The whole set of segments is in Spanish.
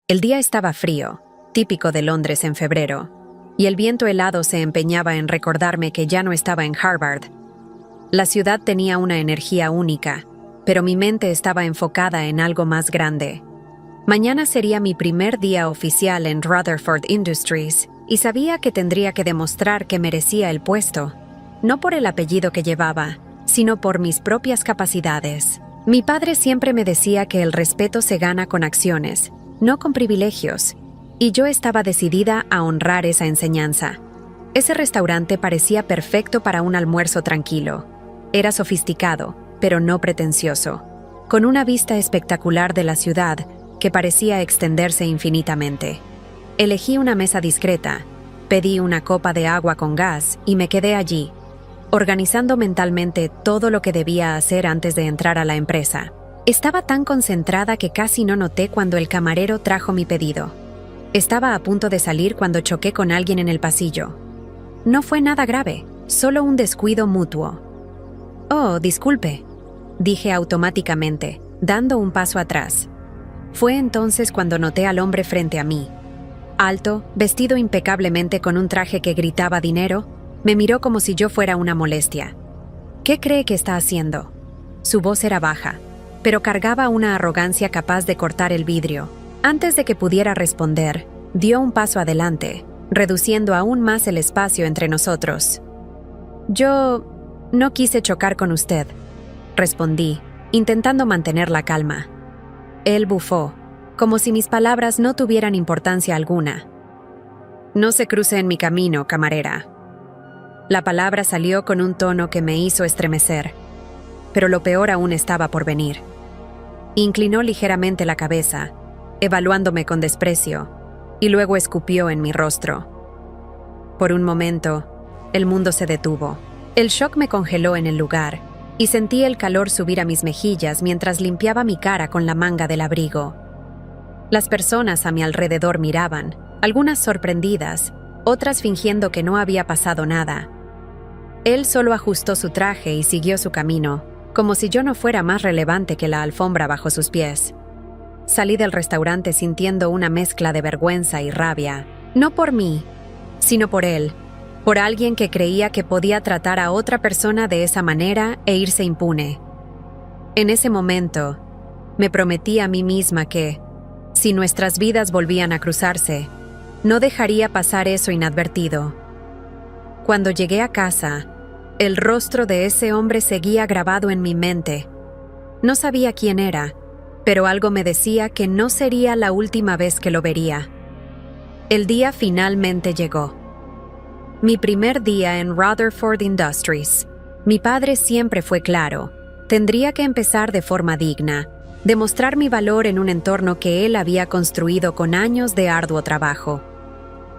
El día estaba frío, típico de Londres en febrero, y el viento helado se empeñaba en recordarme que ya no estaba en Harvard. La ciudad tenía una energía única, pero mi mente estaba enfocada en algo más grande. Mañana sería mi primer día oficial en Rutherford Industries, y sabía que tendría que demostrar que merecía el puesto, no por el apellido que llevaba, sino por mis propias capacidades. Mi padre siempre me decía que el respeto se gana con acciones, no con privilegios, y yo estaba decidida a honrar esa enseñanza. Ese restaurante parecía perfecto para un almuerzo tranquilo. Era sofisticado, pero no pretencioso, con una vista espectacular de la ciudad que parecía extenderse infinitamente. Elegí una mesa discreta, pedí una copa de agua con gas y me quedé allí, organizando mentalmente todo lo que debía hacer antes de entrar a la empresa. Estaba tan concentrada que casi no noté cuando el camarero trajo mi pedido. Estaba a punto de salir cuando choqué con alguien en el pasillo. No fue nada grave, solo un descuido mutuo. «Oh, disculpe», dije automáticamente, dando un paso atrás. Fue entonces cuando noté al hombre frente a mí. Alto, vestido impecablemente con un traje que gritaba dinero, me miró como si yo fuera una molestia. «¿Qué cree que está haciendo?». Su voz era baja, pero cargaba una arrogancia capaz de cortar el vidrio. Antes de que pudiera responder, dio un paso adelante, reduciendo aún más el espacio entre nosotros. «Yo no quise chocar con usted», respondí, intentando mantener la calma. Él bufó, como si mis palabras no tuvieran importancia alguna. «No se cruce en mi camino, camarera». La palabra salió con un tono que me hizo estremecer, pero lo peor aún estaba por venir. Inclinó ligeramente la cabeza, evaluándome con desprecio, y luego escupió en mi rostro. Por un momento, el mundo se detuvo. El shock me congeló en el lugar, y sentí el calor subir a mis mejillas mientras limpiaba mi cara con la manga del abrigo. Las personas a mi alrededor miraban, algunas sorprendidas, otras fingiendo que no había pasado nada. Él solo ajustó su traje y siguió su camino, como si yo no fuera más relevante que la alfombra bajo sus pies. Salí del restaurante sintiendo una mezcla de vergüenza y rabia, no por mí, sino por él, por alguien que creía que podía tratar a otra persona de esa manera e irse impune. En ese momento, me prometí a mí misma que, si nuestras vidas volvían a cruzarse, no dejaría pasar eso inadvertido. Cuando llegué a casa, el rostro de ese hombre seguía grabado en mi mente. No sabía quién era, pero algo me decía que no sería la última vez que lo vería. El día finalmente llegó. Mi primer día en Rutherford Industries. Mi padre siempre fue claro. Tendría que empezar de forma digna, demostrar mi valor en un entorno que él había construido con años de arduo trabajo.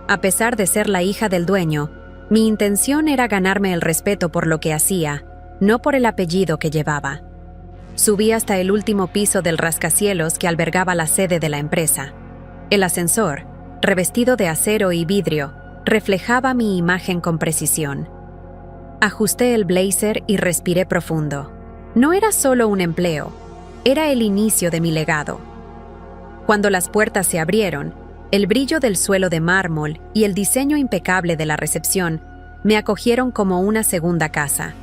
A pesar de ser la hija del dueño, mi intención era ganarme el respeto por lo que hacía, no por el apellido que llevaba. Subí hasta el último piso del rascacielos que albergaba la sede de la empresa. El ascensor, revestido de acero y vidrio, reflejaba mi imagen con precisión. Ajusté el blazer y respiré profundo. No era solo un empleo, era el inicio de mi legado. Cuando las puertas se abrieron, el brillo del suelo de mármol y el diseño impecable de la recepción me acogieron como una segunda casa.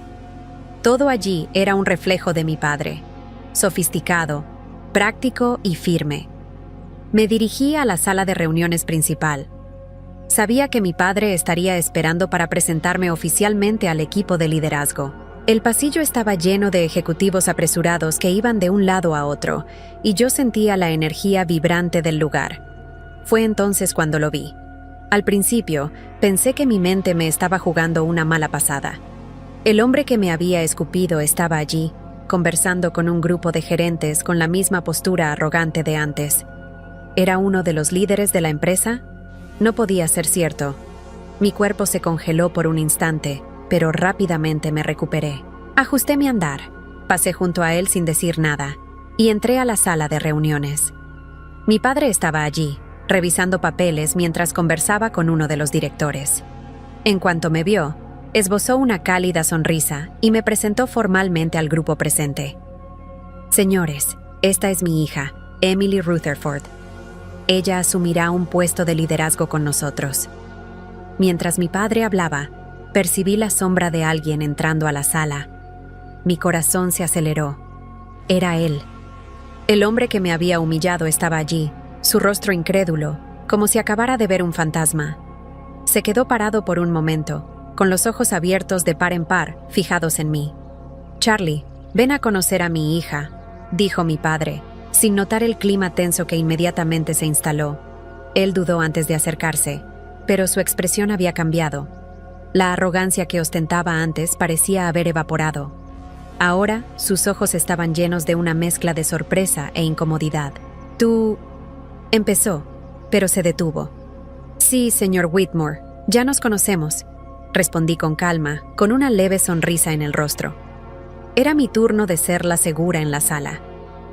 Todo allí era un reflejo de mi padre, sofisticado, práctico y firme. Me dirigí a la sala de reuniones principal. Sabía que mi padre estaría esperando para presentarme oficialmente al equipo de liderazgo. El pasillo estaba lleno de ejecutivos apresurados que iban de un lado a otro, y yo sentía la energía vibrante del lugar. Fue entonces cuando lo vi. Al principio, pensé que mi mente me estaba jugando una mala pasada. El hombre que me había escupido estaba allí, conversando con un grupo de gerentes con la misma postura arrogante de antes. ¿Era uno de los líderes de la empresa? No podía ser cierto. Mi cuerpo se congeló por un instante, pero rápidamente me recuperé. Ajusté mi andar, pasé junto a él sin decir nada, y entré a la sala de reuniones. Mi padre estaba allí, revisando papeles mientras conversaba con uno de los directores. En cuanto me vio, esbozó una cálida sonrisa y me presentó formalmente al grupo presente. «Señores, esta es mi hija, Emily Rutherford». Ella asumirá un puesto de liderazgo con nosotros. Mientras mi padre hablaba, percibí la sombra de alguien entrando a la sala. Mi corazón se aceleró. Era él. El hombre que me había humillado estaba allí, su rostro incrédulo, como si acabara de ver un fantasma. Se quedó parado por un momento, con los ojos abiertos de par en par, fijados en mí. «Charlie, ven a conocer a mi hija», dijo mi padre, sin notar el clima tenso que inmediatamente se instaló. Él dudó antes de acercarse, pero su expresión había cambiado. La arrogancia que ostentaba antes parecía haber evaporado. Ahora, sus ojos estaban llenos de una mezcla de sorpresa e incomodidad. «Tú...» empezó, pero se detuvo. «Sí, señor Whitmore, ya nos conocemos», respondí con calma, con una leve sonrisa en el rostro. Era mi turno de ser la segura en la sala.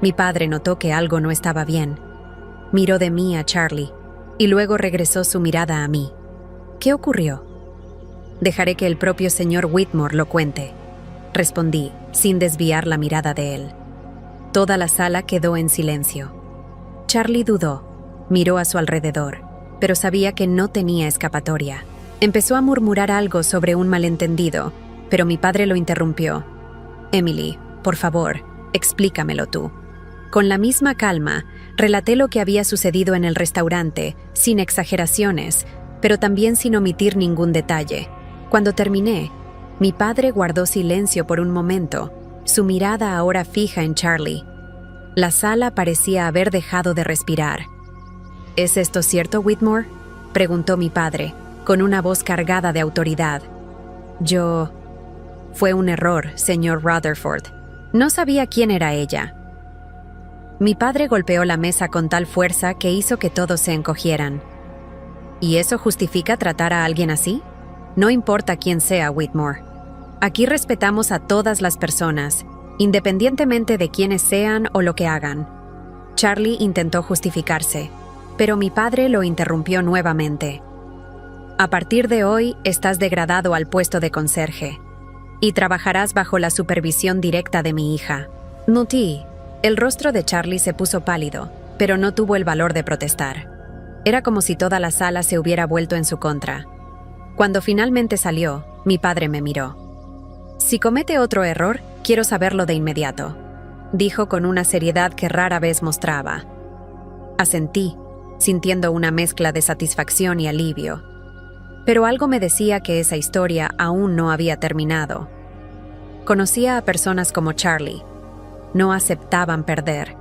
Mi padre notó que algo no estaba bien. Miró de mí a Charlie, y luego regresó su mirada a mí. «¿Qué ocurrió?» «Dejaré que el propio señor Whitmore lo cuente», respondí, sin desviar la mirada de él. Toda la sala quedó en silencio. Charlie dudó, miró a su alrededor, pero sabía que no tenía escapatoria. Empezó a murmurar algo sobre un malentendido, pero mi padre lo interrumpió. «Emily, por favor, explícamelo tú». Con la misma calma, relaté lo que había sucedido en el restaurante, sin exageraciones, pero también sin omitir ningún detalle. Cuando terminé, mi padre guardó silencio por un momento, su mirada ahora fija en Charlie. La sala parecía haber dejado de respirar. «¿Es esto cierto, Whitmore?», preguntó mi padre, con una voz cargada de autoridad. «Fue un error, señor Rutherford. No sabía quién era ella». Mi padre golpeó la mesa con tal fuerza que hizo que todos se encogieran. «¿Y eso justifica tratar a alguien así? No importa quién sea, Whitmore. Aquí respetamos a todas las personas, independientemente de quiénes sean o lo que hagan». Charlie intentó justificarse, pero mi padre lo interrumpió nuevamente. «A partir de hoy estás degradado al puesto de conserje y trabajarás bajo la supervisión directa de mi hija». «Nutí». El rostro de Charlie se puso pálido, pero no tuvo el valor de protestar. Era como si toda la sala se hubiera vuelto en su contra. Cuando finalmente salió, mi padre me miró. «Si comete otro error, quiero saberlo de inmediato», dijo con una seriedad que rara vez mostraba. Asentí, sintiendo una mezcla de satisfacción y alivio. Pero algo me decía que esa historia aún no había terminado. Conocía a personas como Charlie. No aceptaban perder.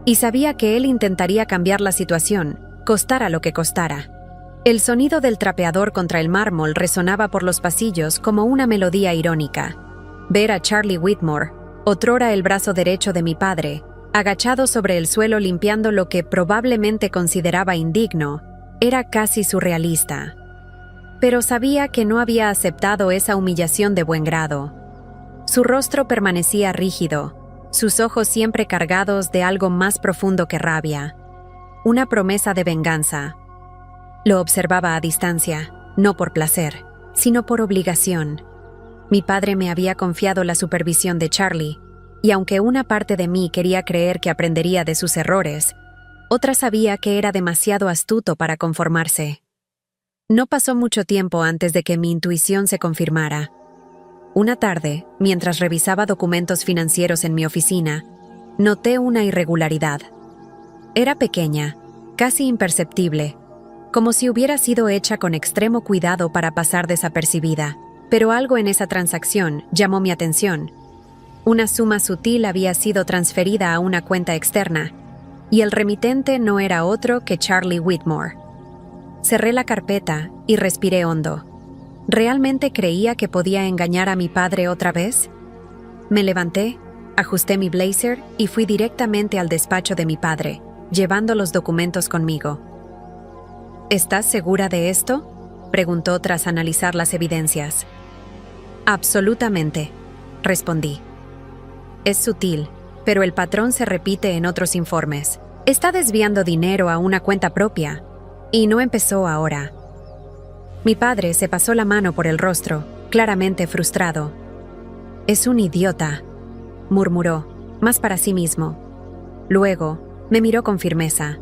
Y sabía que él intentaría cambiar la situación, costara lo que costara. El sonido del trapeador contra el mármol resonaba por los pasillos como una melodía irónica. Ver a Charlie Whitmore, otrora el brazo derecho de mi padre, agachado sobre el suelo limpiando lo que probablemente consideraba indigno, era casi surrealista. Pero sabía que no había aceptado esa humillación de buen grado. Su rostro permanecía rígido, sus ojos siempre cargados de algo más profundo que rabia. Una promesa de venganza. Lo observaba a distancia, no por placer, sino por obligación. Mi padre me había confiado la supervisión de Charlie, y aunque una parte de mí quería creer que aprendería de sus errores, otra sabía que era demasiado astuto para conformarse. No pasó mucho tiempo antes de que mi intuición se confirmara. Una tarde, mientras revisaba documentos financieros en mi oficina, noté una irregularidad. Era pequeña, casi imperceptible, como si hubiera sido hecha con extremo cuidado para pasar desapercibida, pero algo en esa transacción llamó mi atención. Una suma sutil había sido transferida a una cuenta externa, y el remitente no era otro que Charlie Whitmore. Cerré la carpeta y respiré hondo. ¿Realmente creía que podía engañar a mi padre otra vez? Me levanté, ajusté mi blazer y fui directamente al despacho de mi padre, llevando los documentos conmigo. «¿Estás segura de esto?», preguntó tras analizar las evidencias. «Absolutamente», respondí. «Es sutil, pero el patrón se repite en otros informes. Está desviando dinero a una cuenta propia, y no empezó ahora». Mi padre se pasó la mano por el rostro, claramente frustrado. «Es un idiota», murmuró, más para sí mismo. Luego, me miró con firmeza.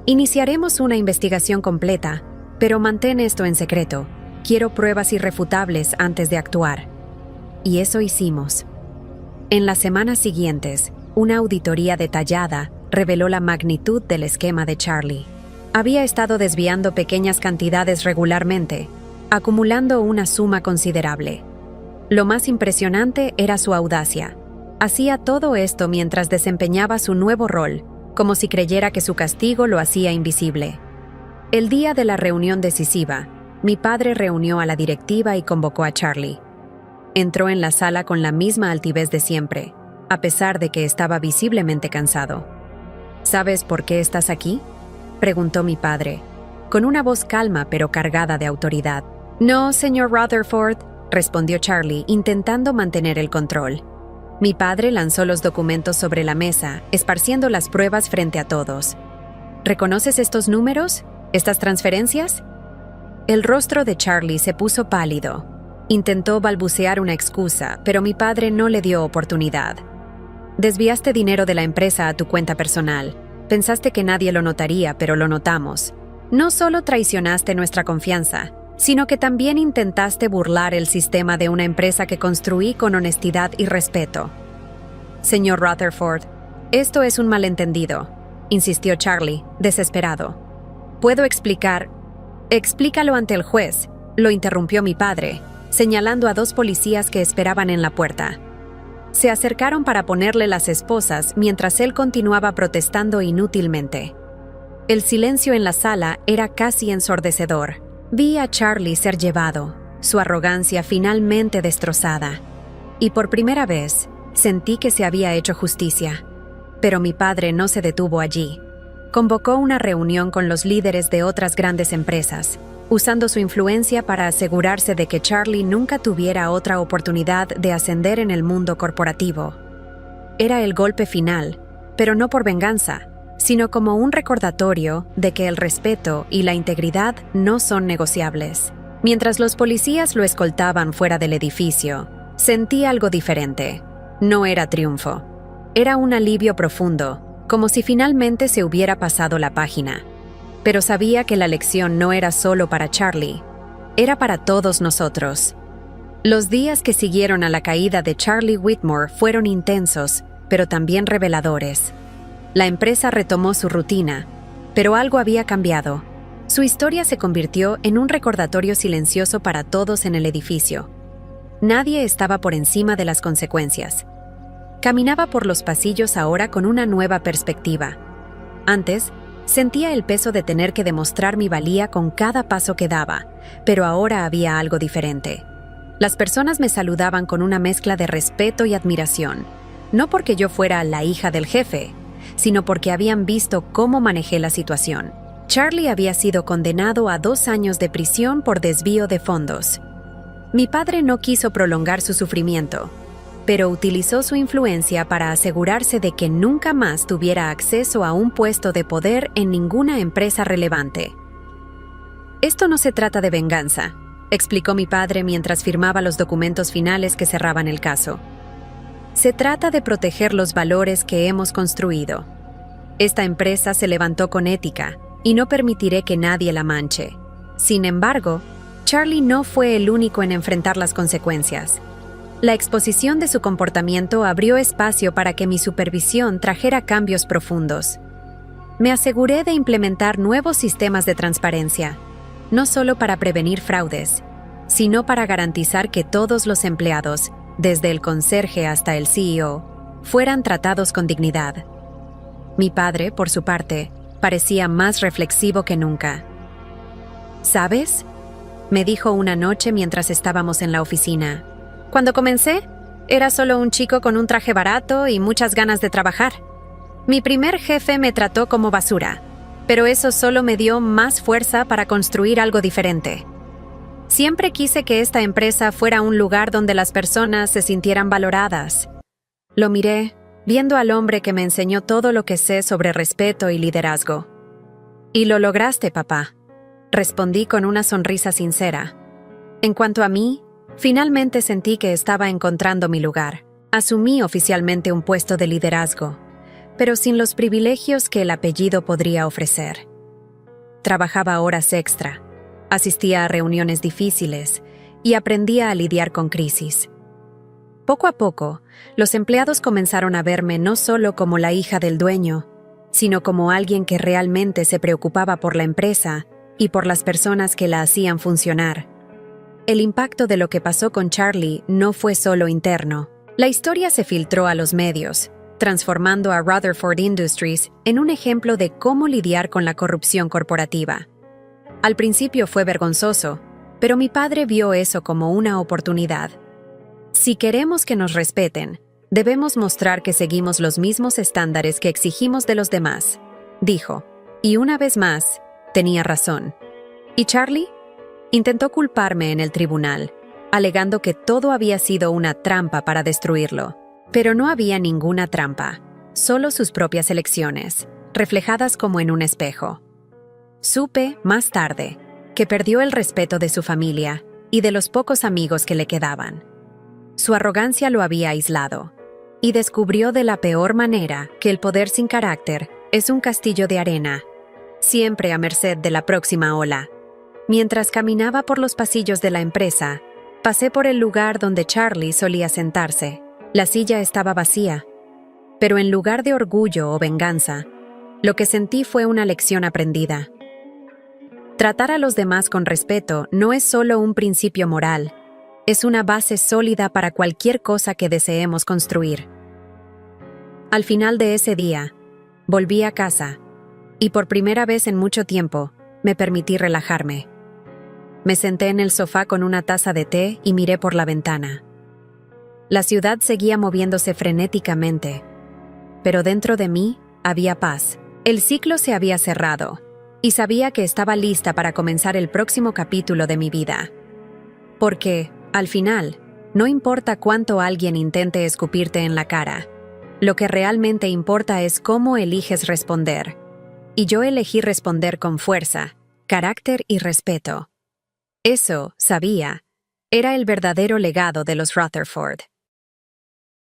Iniciaremos una investigación completa, pero mantén esto en secreto. Quiero pruebas irrefutables antes de actuar. Y eso hicimos. En las semanas siguientes, una auditoría detallada reveló la magnitud del esquema de Charlie. Había estado desviando pequeñas cantidades regularmente, acumulando una suma considerable. Lo más impresionante era su audacia. Hacía todo esto mientras desempeñaba su nuevo rol, como si creyera que su castigo lo hacía invisible. El día de la reunión decisiva, mi padre reunió a la directiva y convocó a Charlie. Entró en la sala con la misma altivez de siempre, a pesar de que estaba visiblemente cansado. ¿Sabes por qué estás aquí?, preguntó mi padre, con una voz calma pero cargada de autoridad. No, señor Rutherford, respondió Charlie, intentando mantener el control. Mi padre lanzó los documentos sobre la mesa, esparciendo las pruebas frente a todos. ¿Reconoces estos números? ¿Estas transferencias? El rostro de Charlie se puso pálido. Intentó balbucear una excusa, pero mi padre no le dio oportunidad. Desviaste dinero de la empresa a tu cuenta personal. Pensaste que nadie lo notaría, pero lo notamos. No solo traicionaste nuestra confianza, sino que también intentaste burlar el sistema de una empresa que construí con honestidad y respeto. Señor Rutherford, esto es un malentendido, insistió Charlie, desesperado. ¿Puedo explicar? Explícalo ante el juez, lo interrumpió mi padre, señalando a 2 policías que esperaban en la puerta. Se acercaron para ponerle las esposas mientras él continuaba protestando inútilmente. El silencio en la sala era casi ensordecedor. Vi a Charlie ser llevado, su arrogancia finalmente destrozada. Y por primera vez, sentí que se había hecho justicia. Pero mi padre no se detuvo allí. Convocó una reunión con los líderes de otras grandes empresas, usando su influencia para asegurarse de que Charlie nunca tuviera otra oportunidad de ascender en el mundo corporativo. Era el golpe final, pero no por venganza, sino como un recordatorio de que el respeto y la integridad no son negociables. Mientras los policías lo escoltaban fuera del edificio, sentí algo diferente. No era triunfo. Era un alivio profundo, como si finalmente se hubiera pasado la página. Pero sabía que la lección no era solo para Charlie, era para todos nosotros. Los días que siguieron a la caída de Charlie Whitmore fueron intensos, pero también reveladores. La empresa retomó su rutina, pero algo había cambiado. Su historia se convirtió en un recordatorio silencioso para todos en el edificio. Nadie estaba por encima de las consecuencias. Caminaba por los pasillos ahora con una nueva perspectiva. Antes, sentía el peso de tener que demostrar mi valía con cada paso que daba, pero ahora había algo diferente. Las personas me saludaban con una mezcla de respeto y admiración, no porque yo fuera la hija del jefe, sino porque habían visto cómo manejé la situación. Charlie había sido condenado a 2 años de prisión por desvío de fondos. Mi padre no quiso prolongar su sufrimiento, pero utilizó su influencia para asegurarse de que nunca más tuviera acceso a un puesto de poder en ninguna empresa relevante. Esto no se trata de venganza, explicó mi padre mientras firmaba los documentos finales que cerraban el caso. Se trata de proteger los valores que hemos construido. Esta empresa se levantó con ética y no permitiré que nadie la manche. Sin embargo, Charlie no fue el único en enfrentar las consecuencias. La exposición de su comportamiento abrió espacio para que mi supervisión trajera cambios profundos. Me aseguré de implementar nuevos sistemas de transparencia, no solo para prevenir fraudes, sino para garantizar que todos los empleados, desde el conserje hasta el CEO, fueran tratados con dignidad. Mi padre, por su parte, parecía más reflexivo que nunca. ¿Sabes?, me dijo una noche mientras estábamos en la oficina. Cuando comencé, era solo un chico con un traje barato y muchas ganas de trabajar. Mi primer jefe me trató como basura, pero eso solo me dio más fuerza para construir algo diferente. Siempre quise que esta empresa fuera un lugar donde las personas se sintieran valoradas. Lo miré, viendo al hombre que me enseñó todo lo que sé sobre respeto y liderazgo. «Y lo lograste, papá», respondí con una sonrisa sincera. En cuanto a mí, finalmente sentí que estaba encontrando mi lugar. Asumí oficialmente un puesto de liderazgo, pero sin los privilegios que el apellido podría ofrecer. trabajaba horas extra, asistía a reuniones difíciles y aprendía a lidiar con crisis. Poco a poco, los empleados comenzaron a verme no solo como la hija del dueño, sino como alguien que realmente se preocupaba por la empresa y por las personas que la hacían funcionar. El impacto de lo que pasó con Charlie no fue solo interno. La historia se filtró a los medios, transformando a Rutherford Industries en un ejemplo de cómo lidiar con la corrupción corporativa. Al principio fue vergonzoso, pero mi padre vio eso como una oportunidad. Si queremos que nos respeten, debemos mostrar que seguimos los mismos estándares que exigimos de los demás, dijo. Y una vez más, tenía razón. ¿Y Charlie? Intentó culparme en el tribunal, alegando que todo había sido una trampa para destruirlo. Pero no había ninguna trampa, solo sus propias elecciones, reflejadas como en un espejo. Supe, más tarde, que perdió el respeto de su familia y de los pocos amigos que le quedaban. Su arrogancia lo había aislado, y descubrió de la peor manera que el poder sin carácter es un castillo de arena, siempre a merced de la próxima ola. Mientras caminaba por los pasillos de la empresa, pasé por el lugar donde Charlie solía sentarse. La silla estaba vacía, pero en lugar de orgullo o venganza, lo que sentí fue una lección aprendida. Tratar a los demás con respeto no es solo un principio moral, es una base sólida para cualquier cosa que deseemos construir. Al final de ese día, volví a casa, y por primera vez en mucho tiempo, me permití relajarme. Me senté en el sofá con una taza de té y miré por la ventana. La ciudad seguía moviéndose frenéticamente, pero dentro de mí había paz. El ciclo se había cerrado, y sabía que estaba lista para comenzar el próximo capítulo de mi vida. Porque, al final, no importa cuánto alguien intente escupirte en la cara, lo que realmente importa es cómo eliges responder. Y yo elegí responder con fuerza, carácter y respeto. Eso, sabía, era el verdadero legado de los Rutherford.